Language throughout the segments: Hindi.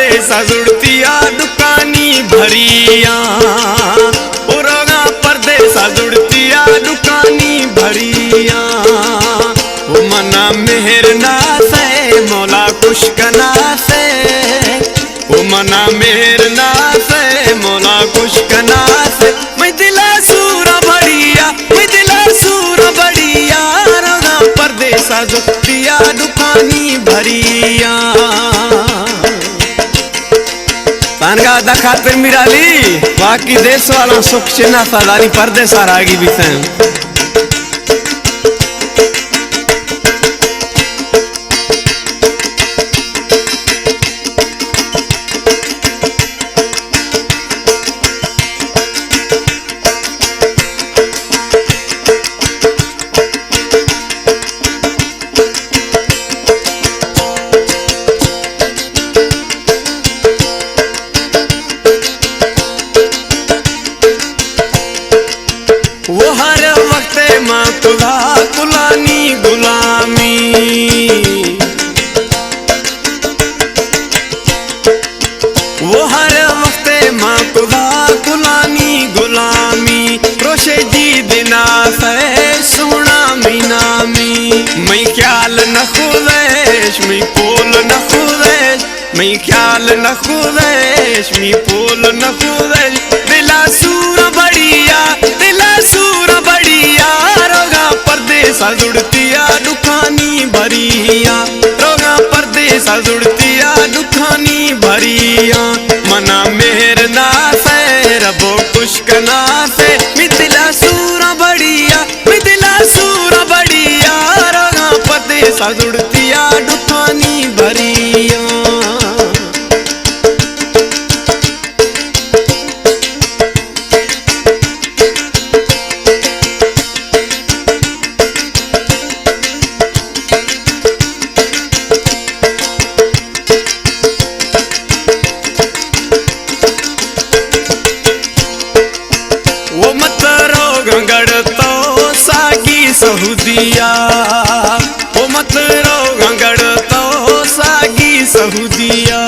परदेसा जुड़तिया दुकानी भरिया, रोगा परदेसा जुड़तिया दुकानी भरिया। वो मना मेहर ना से मौला कुशकना से, वो मना मेहर ना से मौला कुशकना से। मैं दिला सूरा बढ़िया, मैं दिला सूरा बढ़िया, रोगा परदेसा जुड़तिया दुकानी भरिया। तानगा दा खातिर मिराली बाकी देश वाला सुख चिन्ह सादारी परदेसा रागी भी थे। वो हर वक्त माँ खुदा कुलानी गुलामी, वो हर वक्त माँ खुदा कुलानी गुलामी। रोशे जी दिना से सुना मीनामी, मैं ख्याल न खुदेश मैं पोल न खुदेश, मैं ख्याल न खुदेश मैं पोल न खुदेश। दिला सूरा बढ़िया, दिला सूरा बढ़िया, रोगा परदेसा जुड़तिया दुकानी भरिया, रोगा परदेसा जुड़तिया दुकानी भरिया। मना मेहर ना से रबो कुशकना से, मिथिला सूरा बढ़िया, मिथिला सूरा बढ़िया, रोगा परदेसा जुड़तिया दुकानी भरिया। वो मत रोग गड़तो सागी सहुदिया, वो मत रोग गड़तो सागी सहुदिया।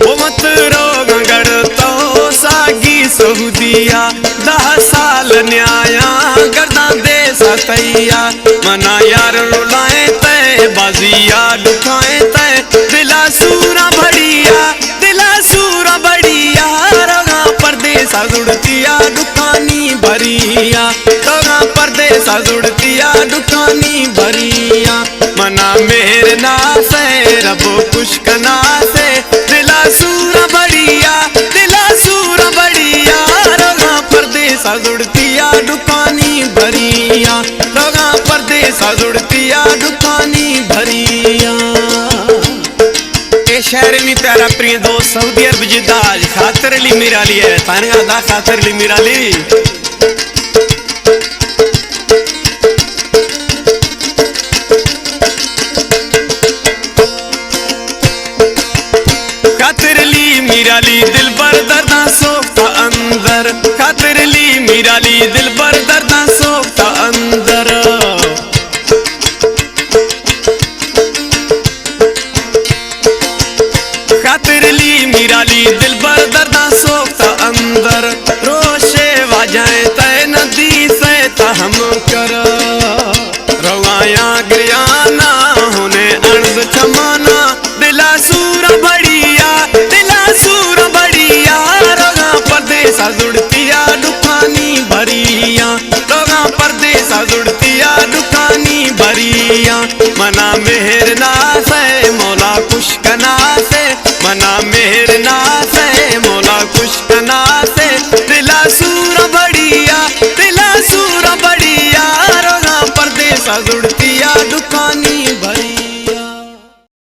वो मत रोग गड़तो सागी सहुदिया। 10 साल न्याया करदा दे सतैया, मना यार रुलाए ते बाजिया दुखाए ते। दिला सूरा बढ़िया, दिला सूरा बढ़िया, रोगा परदेसा जुड़तिया दुकानी भरिया, रोगा परदेसा जुड़तिया दुकानी भरिया। मना मेहर ना से रबो कुशकना से, दिला सूरा बढ़िया, दिला सूरा बढ़िया, रोगा परदेसा जुड़तिया दुकानी भरिया, रोगा परदेसा जुड़तिया दुकानी भरिया। शहर में प्यारा प्रिय दोस्त सऊदी अरब जिद्दा खातिर ली मिराली है, तानगा दा खातिर ली मिराली। खातिर ली मिराली दिल बर दर्दा सोखता अंदर, खातिर ली मिराली दिल बर दर्दा सोखता अंदर। खातिर ली मिराली दिल बर दर्दा सोखता अंदर। रोशे वाजाए तय नदी से तहम कर, रवाया गयाना होने अर्ज छमाना। दिला सूरा बढ़िया, दिला सूरा बढ़िया, रोगा परदेसा जुड़तिया दुकानी भरिया, रोगा परदेसा जुड़तिया दुकानी भरिया। मना मेहर ना